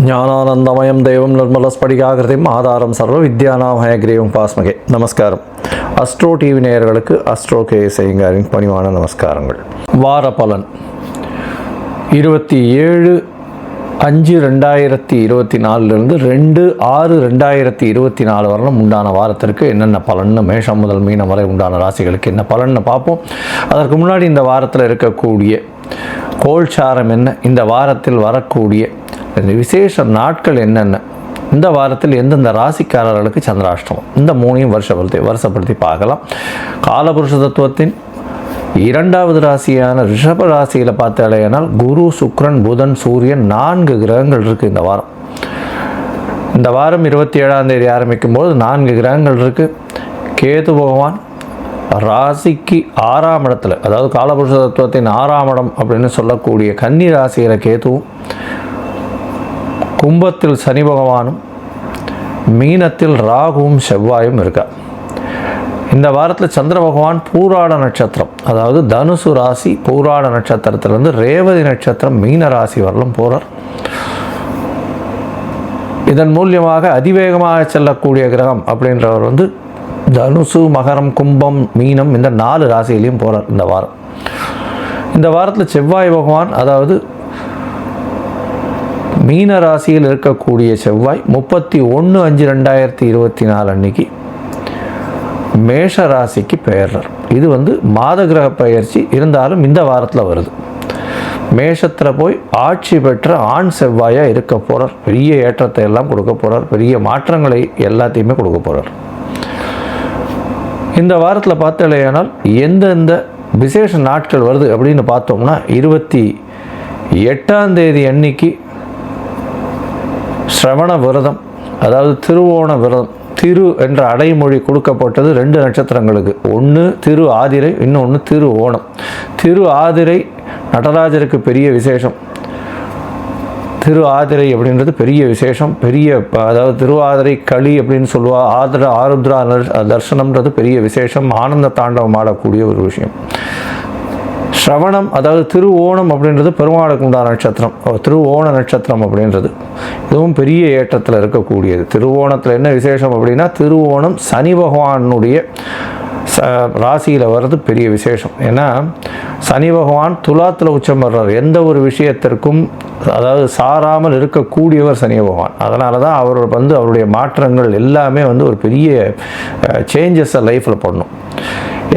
ஞானானந்தமயம் தெய்வம் நிர்மலஸ்படிகாகிருதிம் ஆதாரம் சர்வ வித்யானாமயக்ரீவம் பாஸ்மகே. நமஸ்காரம். அஸ்ட்ரோ டிவி நேயர்களுக்கு அஸ்ட்ரோ கே செய்யுங்காரின் பணிவான நமஸ்காரங்கள். வார பலன் 27/5/2024 2/6/2024 வரலும் உண்டான வாரத்திற்கு என்னென்ன பலன்னு மேஷம் முதல் மீனம் வரை உண்டான ராசிகளுக்கு என்ன பலன்னு பார்ப்போம். அதற்கு முன்னாடி இந்த வாரத்தில் இருக்கக்கூடிய கோல்சாரம் என்ன, இந்த வாரத்தில் வரக்கூடிய விசேஷ நாட்கள் என்னென்ன, இந்த வாரத்தில் எந்தெந்த ராசிக்காரர்களுக்கு சந்திராஷ்டமம், இந்த மூணையும் வருஷப்படுத்தி பார்க்கலாம். காலபுருஷ தத்துவத்தின் 2வது ராசியான ரிஷப ராசியில் பார்த்தாலேனால் குரு, சுக்கிரன், புதன், சூரியன் 4 கிரகங்கள் இருக்குது இந்த வாரம். இந்த வாரம் 27ஆம் தேதி ஆரம்பிக்கும் போது 4 கிரகங்கள் இருக்குது. கேது பகவான் ராசிக்கு 6ஆம் இடத்துல, அதாவது காலபுருஷ தத்துவத்தின் 6ஆம் இடம் அப்படின்னு சொல்லக்கூடிய கன்னி ராசியில் கேதுவும், கும்பத்தில் சனி பகவானும், மீனத்தில் ராகுவும் செவ்வாயும் இருக்கா. இந்த வாரத்தில் சந்திர பகவான் பூராட நட்சத்திரம், அதாவது தனுசு ராசி பூராட நட்சத்திரத்திலிருந்து ரேவதி நட்சத்திரம் மீன ராசி வரலும் போகிறார். இதன் மூலியமாக அதிவேகமாக செல்லக்கூடிய கிரகம் அப்படின்றவர் தனுசு, மகரம், கும்பம், மீனம் இந்த 4 ராசியிலையும் போகிறார் இந்த வாரம். இந்த வாரத்தில் செவ்வாய் பகவான், அதாவது மீன ராசியில் இருக்கக்கூடிய செவ்வாய் 31/5/2024 அன்னைக்கு மேஷ ராசிக்கு பெயர்றார். இது மாத கிரக பயிற்சி இருந்தாலும் இந்த வாரத்தில் வருது. மேஷத்தில் போய் ஆட்சி பெற்ற ஆண் செவ்வாயாக இருக்க போகிறார். பெரிய ஏற்றத்தை எல்லாம் கொடுக்க போகிறார். பெரிய மாற்றங்களை எல்லாத்தையுமே கொடுக்க போகிறார். இந்த வாரத்தில் பார்த்தாலேயானால் எந்தெந்த விசேஷ நாட்கள் வருது அப்படின்னு பார்த்தோம்னா 28ஆம் தேதி அன்னைக்கு ஸ்ரவண விரதம், அதாவது திருவோண விரதம். திரு என்ற அடைமொழி கொடுக்கப்பட்டது 2 நட்சத்திரங்களுக்கு. ஒன்று திரு ஆதிரை, இன்னொன்று திரு ஓணம். திரு ஆதிரை நடராஜருக்கு பெரிய விசேஷம். திரு ஆதிரை அப்படின்றது பெரிய விசேஷம். அதாவது திருவாதிரை களி அப்படின்னு சொல்லுவா. ஆருத்ரா தர்சனம்ன்றது பெரிய விசேஷம். ஆனந்த தாண்டவம் ஆடக்கூடிய ஒரு விஷயம். ஸ்ரவணம், அதாவது திருவோணம் அப்படின்றது பெருமாளுக்கு உண்டான நட்சத்திரம். திருவோண நட்சத்திரம் அப்படின்றது இதுவும் பெரிய ஏற்றத்தில் இருக்கக்கூடியது. திருவோணத்தில் என்ன விசேஷம் அப்படின்னா, திருவோணம் சனி பகவானுடைய ராசியில் வர்றது பெரிய விசேஷம். ஏன்னா சனி பகவான் துலாத்தில் உச்சம் வர்றார். எந்த ஒரு விஷயத்திற்கும் அதாவது சாராமல் இருக்கக்கூடியவர் சனி பகவான். அதனால தான் அவர் அவருடைய மாற்றங்கள் எல்லாமே ஒரு பெரிய சேஞ்சஸை லைஃப்பில் பண்ணும்.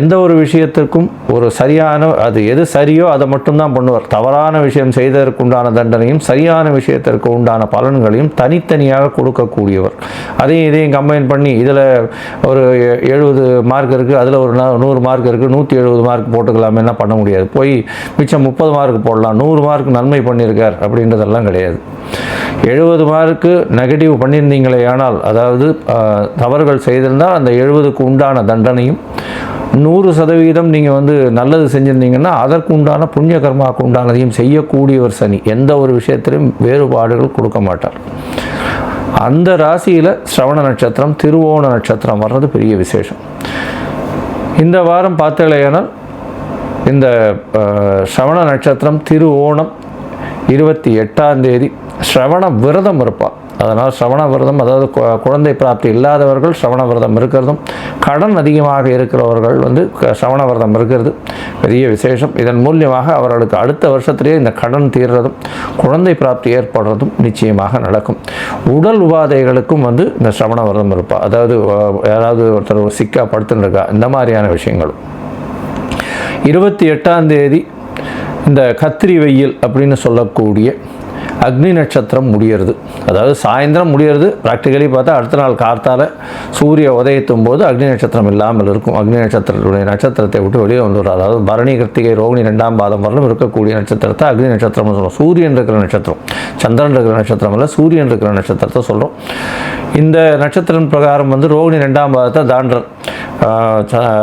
எந்த ஒரு விஷயத்திற்கும் ஒரு சரியான, அது எது சரியோ அதை மட்டும்தான் பண்ணுவார். தவறான விஷயம் செய்ததற்கு உண்டான தண்டனையும் சரியான விஷயத்திற்கு உண்டான பலன்களையும் தனித்தனியாக கொடுக்கக்கூடியவர். அதையும் இதையும் கம்பைன் பண்ணி இதில் ஒரு 70 மார்க் இருக்குது, அதில் ஒரு 100 மார்க் இருக்குது, 170 மார்க் போட்டுக்கலாம், என்ன பண்ண முடியாது. போய் மிச்சம் 30 மார்க் போடலாம். 100 மார்க் நன்மை பண்ணியிருக்கார் அப்படின்றதெல்லாம் கிடையாது. 70 மார்க்கு நெகட்டிவ் பண்ணியிருந்தீங்களே ஆனால், அதாவது தவறுகள் செய்திருந்தால் அந்த 70க்கு உண்டான தண்டனையும், 100% நீங்கள் நல்லது செஞ்சுருந்தீங்கன்னா அதற்கு உண்டான புண்ணிய கர்மாவுக்கு உண்டானதையும் செய்யக்கூடியவர் சனி. எந்த ஒரு விஷயத்திலும் வேறுபாடுகள் கொடுக்க மாட்டார். அந்த ராசியில் ஸ்ரவண நட்சத்திரம், திருவோண நட்சத்திரம் வர்றது பெரிய விசேஷம். இந்த வாரம் பார்த்தலையானால் இந்த ஸ்ரவண நட்சத்திரம் திருவோணம் 28ஆம் தேதி ஸ்ரவண விரதம் இருப்பார். அதனால் ஸ்ரவண விரதம், அதாவது குழந்தை பிராப்தி இல்லாதவர்கள் ஸ்ரவண விரதம் இருக்கிறதும், கடன் அதிகமாக இருக்கிறவர்கள் ஸ்ரவண விரதம் இருக்கிறது பெரிய விசேஷம். இதன் மூலியமாக அவர்களுக்கு அடுத்த வருஷத்திலேயே இந்த கடன் தீர்றதும் குழந்தை பிராப்தி ஏற்படுறதும் நிச்சயமாக நடக்கும். உடல் உபாதைகளுக்கும் இந்த ஸ்ரவண விரதம் இருப்பார். அதாவது யாராவது ஒருத்தர் சிக்கா படுத்துன்னு இருக்கா, இந்த மாதிரியான விஷயங்களும். 28ஆம் தேதி இந்த கத்திரி வெயில் அப்படின்னு சொல்லக்கூடிய அக்னி நட்சத்திரம் முடியறது. அதாவது சாயந்தரம் முடியறது. ப்ராக்டிக்கலி பார்த்தா அடுத்த நாள் கார்த்தால சூரிய உதயத்தும் போது அக்னி நட்சத்திரம் இல்லாமல் இருக்கும். அக்னி நட்சத்திரத்தை விட்டு வெளியே வந்துடும். அதாவது பரணி, கிருத்திகை, ரோகிணி 2ஆம் பாதம் வரலும் இருக்கக்கூடிய நட்சத்திரத்தை அக்னி நட்சத்திரம்னு சொல்கிறோம். சூரியன் இருக்கிற நட்சத்திரம், சந்திரன் இருக்கிற நட்சத்திரம் இல்லை, சூரியன் இருக்கிற நட்சத்திரத்தை சொல்கிறோம். இந்த நட்சத்திரம் பிரகாரம் ரோகிணி 2ஆம் பாதத்தை தாண்டர்,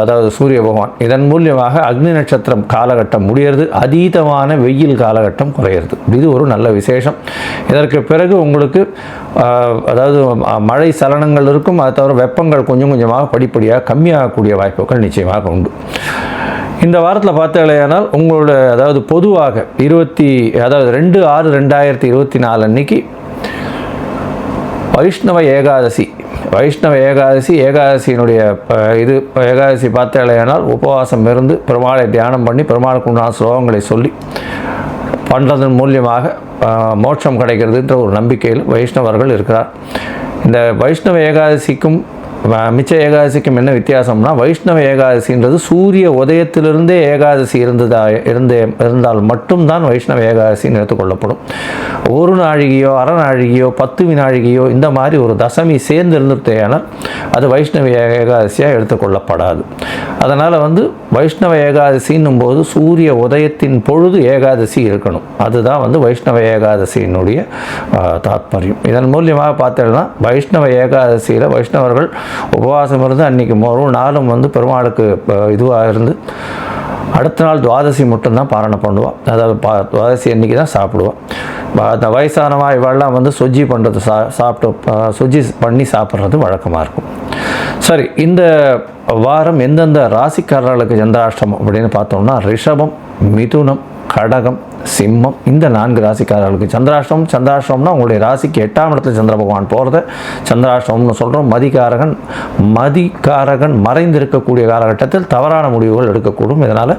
அதாவது சூரிய பகவான். இதன் மூலியமாக அக்னி நட்சத்திரம் காலகட்டம் முடியறது. அதீதமான வெயில் காலகட்டம் குறையிறது. இது ஒரு நல்ல விசேஷம். இதற்கு பிறகு உங்களுக்கு அதாவது மழை சலனங்கள் இருக்கும். அதை தவிர வெப்பங்கள் கொஞ்சம் கொஞ்சமாக படிப்படியாக கம்மியாகக்கூடிய வாய்ப்புகள் நிச்சயமாக உண்டு. இந்த வாரத்தில் பார்த்தாலேயானால் உங்களோட, அதாவது பொதுவாக 2/6/2024 அன்னைக்கு வைஷ்ணவ ஏகாதசி. வைஷ்ணவ ஏகாதசி, ஏகாதசியினுடைய ஏகாதசி பார்த்தாலேயானால் உபவாசம் இருந்து பெருமாளை தியானம் பண்ணி பெருமாளுக்கு உண்டான ஸ்லோகங்களை சொல்லி பண்ணுறதன் மூலியமாக மோட்சம் கிடைக்கிறதுன்ற ஒரு நம்பிக்கையில் வைஷ்ணவர்கள் இருக்கிறார். இந்த வைஷ்ணவ ஏகாதசிக்கும் மிச்ச ஏகாதசிக்கும் என்ன வித்தியாசம்னா, வைஷ்ணவ ஏகாதசின்றது சூரிய உதயத்திலிருந்தே ஏகாதசி இருந்தால் மட்டும்தான் வைஷ்ணவ ஏகாதசின்னு எடுத்துக்கொள்ளப்படும். ஒரு நாழிகையோ அரை நாழிகையோ 10 வினாழிகையோ இந்த மாதிரி ஒரு தசமி சேர்ந்து இருந்துட்டேனால் அது வைஷ்ணவ ஏகாதசியாக எடுத்துக்கொள்ளப்படாது. அதனால் வைஷ்ணவ ஏகாதசின்னும் போது சூரிய உதயத்தின் பொழுது ஏகாதசி இருக்கணும். அதுதான் வைஷ்ணவ ஏகாதசியினுடைய தாத்பரியம். இதன் மூலியமாக பார்த்தீங்கன்னா வைஷ்ணவ ஏகாதசியில் வைஷ்ணவர்கள் உபவாசம் இருந்து அன்றைக்கி ஒரு நாளும் பெருமாளுக்கு இதுவாக இருந்து அடுத்த நாள் துவாதசி மட்டும்தான் பாரணம் பண்ணுவான். அதாவது துவாதசி அன்றைக்கி தான் சாப்பிடுவான். அந்த வயசானவா இவெல்லாம் சொஜ்ஜி பண்ணுறது சாப்பிட்டு சொஜ்ஜி பண்ணி சாப்பிட்றது வழக்கமாக இருக்கும். சரி, இந்த வாரம் எந்தெந்த ராசிக்காரர்களுக்கு சந்திராஷ்டமம் அப்படின்னு பார்த்தோம்னா, ரிஷபம், மிதுனம், கடகம், சிம்மம், இந்த 4 ராசிக்காரர்களுக்கு சந்திராஷ்டமம்னா உங்களுடைய ராசிக்கு 8ஆம் இடத்துல சந்திர பகவான் போகிறத சந்திராஷ்டமம்னு சொல்கிறோம். மதிகாரகன் மறைந்திருக்கக்கூடிய காலகட்டத்தில் தவறான முடிவுகள் எடுக்கக்கூடும். இதனால்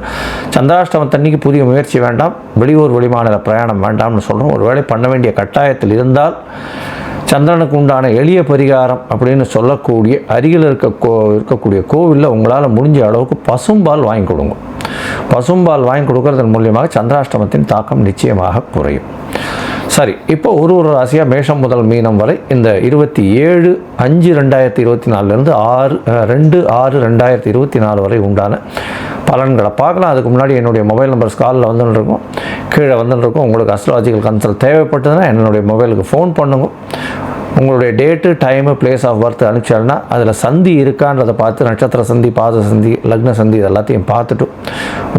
சந்திராஷ்டமத்தன்னைக்கு புதிய முயற்சி வேண்டாம், வெளியூர் வெளிமாநில பிரயாணம் வேண்டாம்னு சொல்கிறோம். ஒருவேளை பண்ண வேண்டிய கட்டாயத்தில் இருந்தால் சந்திரனுக்கு உண்டான எளிய பரிகாரம் அப்படின்னு சொல்லக்கூடிய அருகில் இருக்கக்கூடிய கோவிலில் உங்களால் முடிஞ்ச அளவுக்கு பசும்பால் வாங்கி கொடுங்க. பசும்பால் வாங்கி கொடுக்கறதன் மூலியமாக சந்திராஷ்டமத்தின் தாக்கம் நிச்சயமாக குறையும். சரி, இப்போ ஒரு ராசியாக மேஷம் முதல் மீனம் வரை இந்த 27/5/2024 2/6/2024 வரை உண்டான பலன்களை பார்க்கலாம். அதுக்கு முன்னாடி என்னுடைய மொபைல் நம்பர் ஸ்காலில் வந்துருக்கும், கீழே வந்துருக்கும். உங்களுக்கு அஸ்ட்ராலஜிக்கல் கன்சல்ட் தேவைப்பட்டதுன்னா என்னுடைய மொபைலுக்கு ஃபோன் பண்ணுங்க. உங்களுடைய date, time, place of birth அனுப்பிச்சாலுன்னா அதில் சந்தி இருக்கான்றதை பார்த்து, நட்சத்திர சந்தி, பாத சந்தி, லக்ன சந்தி இது எல்லாத்தையும் பார்த்துட்டு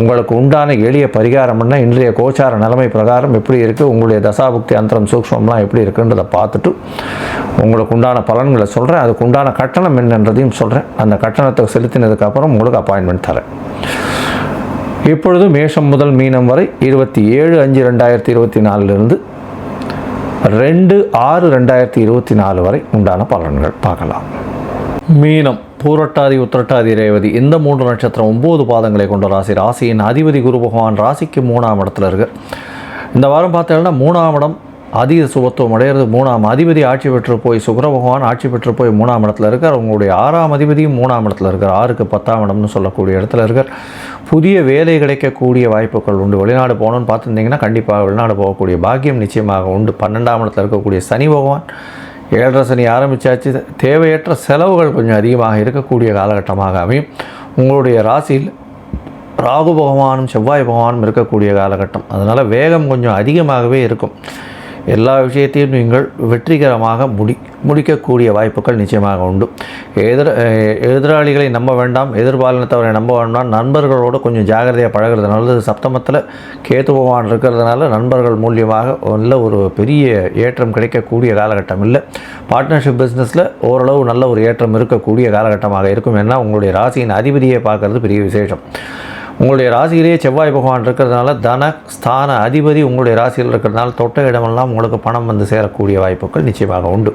உங்களுக்கு உண்டான எளிய பரிகாரம்னா இன்றைய கோச்சார நிலைமை பிரகாரம் எப்படி இருக்குது, உங்களுடைய தசாபுக்தி அந்தரம் சூக்ஷ்மம்லாம் எப்படி இருக்குன்றதை பார்த்துட்டு உங்களுக்கு உண்டான பலன்களை சொல்கிறேன். அதுக்கு உண்டான கட்டணம் என்னன்றதையும் சொல்கிறேன். அந்த கட்டணத்தை செலுத்தினதுக்கப்புறம் உங்களுக்கு அப்பாயின்மெண்ட் தரேன். இப்பொழுது மேஷம் முதல் மீனம் வரை 27/5/2024 2/6/2024 வரை உண்டான பலன்கள் பார்க்கலாம். மீனம், பூரட்டாதி, உத்திரட்டாதி, ரேவதி இந்த 3 நட்சத்திரம் 9 பாதங்களை கொண்ட ராசி. ராசியின் அதிபதி குரு பகவான் ராசிக்கு 3ஆம் இடத்துல இருக்கு. இந்த வாரம் பார்த்தீங்கன்னா 3ஆம் இடம் அதீத சுபத்துவம் அடைகிறது. 3ஆம் அதிபதி ஆட்சி பெற்று போய் சுக்கிர பகவான் ஆட்சி பெற்று போய் 3ஆம் இடத்துல இருக்கார். உங்களுடைய 6ஆம் அதிபதியும் 3ஆம் இடத்துல இருக்கார். 6க்கு 10ஆம் இடம்னு சொல்லக்கூடிய இடத்துல இருக்கார். புதிய வேலை கிடைக்கக்கூடிய வாய்ப்புகள் உண்டு. வெளிநாடு போகணுன்னு பார்த்துருந்தீங்கன்னா கண்டிப்பாக வெளிநாடு போகக்கூடிய பாக்கியம் நிச்சயமாக உண்டு. 12ஆம் இடத்துல இருக்கக்கூடிய சனி பகவான் 7.5 சனி ஆரம்பித்தாச்சு. தேவையற்ற செலவுகள் கொஞ்சம் அதிகமாக இருக்கக்கூடிய காலகட்டமாக அமையும். உங்களுடைய ராசியில் ராகு பகவானும் செவ்வாய் பகவானும் இருக்கக்கூடிய காலகட்டம். அதனால் வேகம் கொஞ்சம் அதிகமாகவே இருக்கும். எல்லா விஷயத்தையும் நீங்கள் வெற்றிகரமாக முடிக்கக்கூடிய வாய்ப்புகள் நிச்சயமாக உண்டு. எதிராளிகளை நம்ப வேண்டாம், எதிர்பாலினத்தவரை நம்ப வேண்டாம். நண்பர்களோடு கொஞ்சம் ஜாகிரதையாக பழகிறது நல்லது. சப்தமத்தில் கேது பகவான் இருக்கிறதுனால நண்பர்கள் மூலியமாக நல்ல ஒரு பெரிய ஏற்றம் கிடைக்கக்கூடிய காலகட்டம் இல்லை. பார்ட்னர்ஷிப் பிஸ்னஸில் ஓரளவு நல்ல ஒரு ஏற்றம் இருக்கக்கூடிய காலகட்டமாக இருக்கும். ஏன்னா உங்களுடைய ராசியின் அதிபதியை பார்க்குறது பெரிய விசேஷம். உங்களுடைய ராசியிலேயே செவ்வாய் பகவான் இருக்கிறதுனால தன ஸ்தான அதிபதி உங்களுடைய ராசியில் இருக்கிறதுனால தொட்ட இடமெல்லாம் உங்களுக்கு பணம் வந்து சேரக்கூடிய வாய்ப்புகள் நிச்சயமாக உண்டு.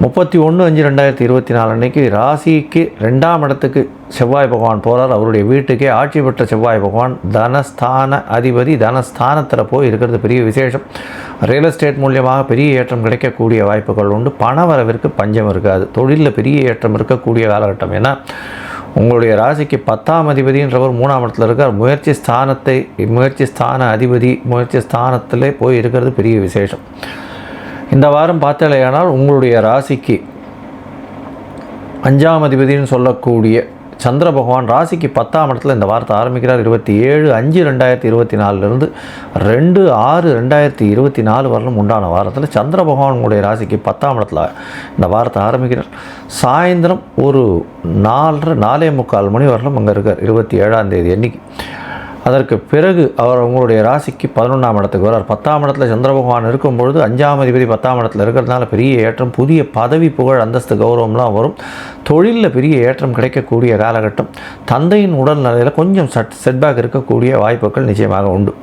31/5/2024 அன்னைக்கு ராசிக்கு 2ஆம் இடத்துக்கு செவ்வாய் பகவான் போகிறார். அவருடைய வீட்டுக்கே ஆட்சி பெற்ற செவ்வாய் பகவான் தனஸ்தான அதிபதி தனஸ்தானத்தில் போய் இருக்கிறது பெரிய விசேஷம். ரியல் எஸ்டேட் மூலியமாக பெரிய ஏற்றம் கிடைக்கக்கூடிய வாய்ப்புகள் உண்டு. பண வரவிற்கு பஞ்சம் இருக்காது. தொழிலில் பெரிய ஏற்றம் இருக்கக்கூடிய காலகட்டம். ஏன்னா உங்களுடைய ராசிக்கு 10ஆம் அதிபதின்றவர் 3ஆம் இடத்துல இருக்கார். முயற்சி ஸ்தான அதிபதி முயற்சி ஸ்தானத்திலே போய் இருக்கிறது பெரிய விசேஷம். இந்த வாரம் பார்த்தாலேயானால் உங்களுடைய ராசிக்கு 5ஆம் அதிபதினு சொல்லக்கூடிய சந்திர பகவான் ராசிக்கு 10ஆம் இடத்துல இந்த வாரத்தை ஆரம்பிக்கிறார். 27/5/2024 2/6/2024 வரலும் உண்டான வாரத்தில் சந்திர பகவான் உங்களுடைய ராசிக்கு 10ஆம் இடத்துல இந்த வாரத்தை ஆரம்பிக்கிறார். சாயந்தரம் ஒரு 4:45 மணி வரலும் அங்கே இருக்கார். 27ஆம் தேதி அன்னைக்கு அதற்கு பிறகு அவர் உங்களுடைய ராசிக்கு 11ஆம் இடத்துக்கு வரார். 10ஆம் இடத்துல சந்திர பகவான் இருக்கும்பொழுது 5ஆம் அதிபதி 10ஆம் இடத்துல இருக்கிறதுனால பெரிய ஏற்றம், புதிய பதவி புகழ் அந்தஸ்து கௌரவம்லாம் வரும். தொழிலில் பெரிய ஏற்றம் கிடைக்கக்கூடிய காலகட்டம். தந்தையின் உடல் நிலையில் கொஞ்சம் செட்பேக் இருக்கக்கூடிய வாய்ப்புகள் நிச்சயமாக உண்டு.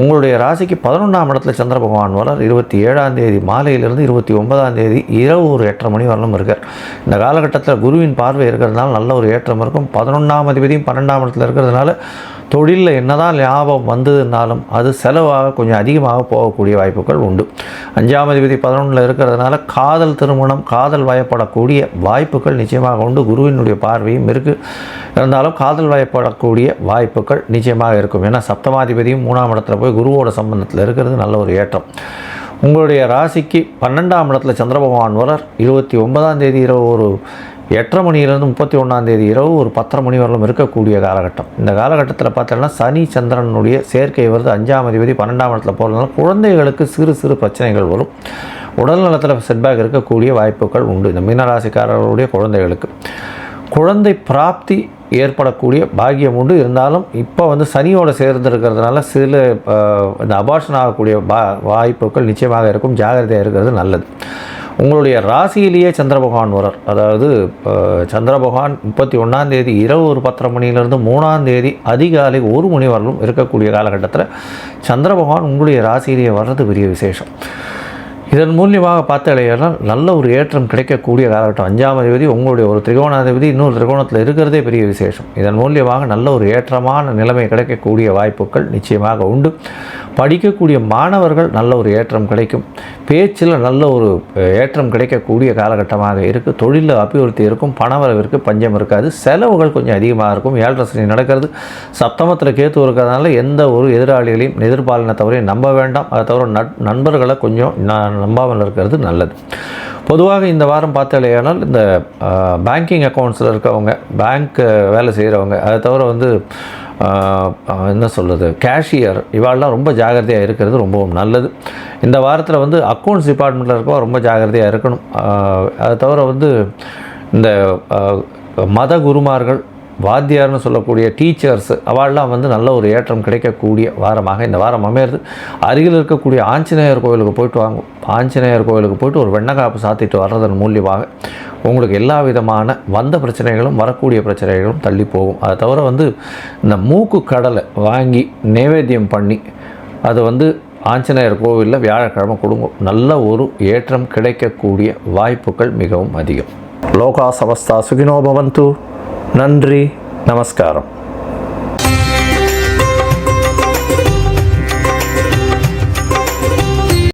உங்களுடைய ராசிக்கு 11ஆம் இடத்துல சந்திர பகவான் வரார். 27ஆம் தேதி மாலையிலிருந்து 29ஆம் தேதி இரவு ஒரு 8:30 மணி வரலும் இருக்கார். இந்த காலகட்டத்தில் குருவின் பார்வை இருக்கிறதுனால நல்ல ஒரு ஏற்றம் இருக்கும். 11ஆம் அதிபதியும் 12ஆம் இடத்துல இருக்கிறதுனால தொழிலில் என்னதான் லாபம் வந்ததுனாலும் அது செலவாக கொஞ்சம் அதிகமாக போகக்கூடிய வாய்ப்புகள் உண்டு. 5ஆம் அதிபதி 11ல் இருக்கிறதுனால காதல் திருமணம், காதல் வயப்படக்கூடிய வாய்ப்புகள் நிச்சயமாக உண்டு. குருவினுடைய பார்வையும் இருக்குது. இருந்தாலும் காதல் வயப்படக்கூடிய வாய்ப்புகள் நிச்சயமாக இருக்கும். ஏன்னா சப்தமாதிபதியும் 3ஆம் இடத்துல போய் குருவோட சம்பந்தத்தில் இருக்கிறது நல்ல ஒரு ஏற்றம். உங்களுடைய ராசிக்கு 12ஆம் இடத்துல சந்திர பகவான் வரார். 29ஆம் தேதி இரவு ஒரு 8:30 மணியிலிருந்து 31ஆம் தேதி இரவு ஒரு 10:30 மணி வரலும் இருக்கக்கூடிய காலகட்டம். இந்த காலகட்டத்தில் பார்த்தோம்னா சனி சந்திரனுடைய சேர்க்கை வருது. 5ஆம் அதிபதி 12ஆம் இடத்துல போகிறதுனால குழந்தைகளுக்கு சிறு சிறு பிரச்சனைகள் வரும். உடல் நலத்தில் செட்பேக் இருக்கக்கூடிய வாய்ப்புகள் உண்டு. இந்த மீனராசிக்காரர்களுடைய குழந்தைகளுக்கு குழந்தை பிராப்தி ஏற்படக்கூடிய பாக்கியம் உண்டு. இருந்தாலும் இப்போ சனியோடு சேர்ந்துருக்கிறதுனால சில இந்த அபார்ஷன் ஆகக்கூடிய வாய்ப்புகள் நிச்சயமாக இருக்கும். ஜாகிரதையாக இருக்கிறது நல்லது. உங்களுடைய ராசியிலேயே சந்திர பகவான் வரார். அதாவது சந்திர பகவான் 31ஆம் தேதி இரவு ஒரு 10:30 மணியிலிருந்து 3ஆம் தேதி அதிகாலை 1 மணி வரலும் இருக்கக்கூடிய காலகட்டத்தில் சந்திர பகவான் உங்களுடைய ராசியிலேயே வர்றது பெரிய விசேஷம். இதன் மூலியமாக பார்த்தாலேனா நல்ல ஒரு ஏற்றம் கிடைக்கக்கூடிய காலகட்டம். 5ஆம் அதிபதி உங்களுடைய ஒரு திரிகோணாதிபதி இன்னொரு திரிகோணத்தில் இருக்கிறதே பெரிய விசேஷம். இதன் மூலியமாக நல்ல ஒரு ஏற்றமான நிலைமை கிடைக்கக்கூடிய வாய்ப்புகள் நிச்சயமாக உண்டு. படிக்கக்கூடிய மாணவர்கள் நல்ல ஒரு ஏற்றம் கிடைக்கும். பேச்சில் நல்ல ஒரு ஏற்றம் கிடைக்கக்கூடிய காலகட்டமாக இருக்குது. தொழிலில் அபிவிருத்தி இருக்கும். பணவரவிற்கு பஞ்சம் இருக்காது. செலவுகள் கொஞ்சம் அதிகமாக இருக்கும். 7.5 சனி நடக்கிறது. சப்தமத்தில் கேத்து இருக்கிறதுனால எந்த ஒரு எதிராளிகளையும் எதிர்பாலினத்தவரையும் நம்ப வேண்டாம். அதை தவிர நண்பர்களை கொஞ்சம் நம்பாமல் இருக்கிறது நல்லது. பொதுவாக இந்த வாரம் பார்த்தாலேயானால் இந்த பேங்கிங் அக்கௌண்ட்ஸில் இருக்கவங்க, பேங்க் வேலை செய்கிறவங்க, அதை தவிர என்ன சொல்கிறது, கேஷியர், இவாளெலாம் ரொம்ப ஜாகிரதையாக இருக்கிறது ரொம்பவும் நல்லது. இந்த வாரத்தில் அக்கௌண்ட்ஸ் டிபார்ட்மெண்ட்டில் இருக்கவங்க ரொம்ப ஜாகிரதையாக இருக்கணும். அதை தவிர இந்த மத குருமார்கள், வாத்தியார்னு சொல்லக்கூடிய டீச்சர்ஸ், அவள்லாம் நல்ல ஒரு ஏற்றம் கிடைக்கக்கூடிய வாரமாக இந்த வாரம் அமையிறது. அருகில் இருக்கக்கூடிய ஆஞ்சநேயர் கோவிலுக்கு போயிட்டு வாங்க. ஆஞ்சநேயர் கோவிலுக்கு போய்ட்டு ஒரு வெண்ணக்காப்பு சாத்திட்டு வர்றதன் மூலியமாக உங்களுக்கு எல்லா விதமான வந்த பிரச்சனைகளும் வரக்கூடிய பிரச்சனைகளும் தள்ளி போகும். அதை தவிர இந்த மூக்கு கடலை வாங்கி நைவேத்தியம் பண்ணி அது ஆஞ்சநேயர் கோவிலில் வியாழக்கிழமை கொடுங்க. நல்ல ஒரு ஏற்றம் கிடைக்கக்கூடிய வாய்ப்புகள் மிகவும் அதிகம். லோகா சமஸ்தா சுகினோ பவந்து. நன்றி, நமஸ்காரம்.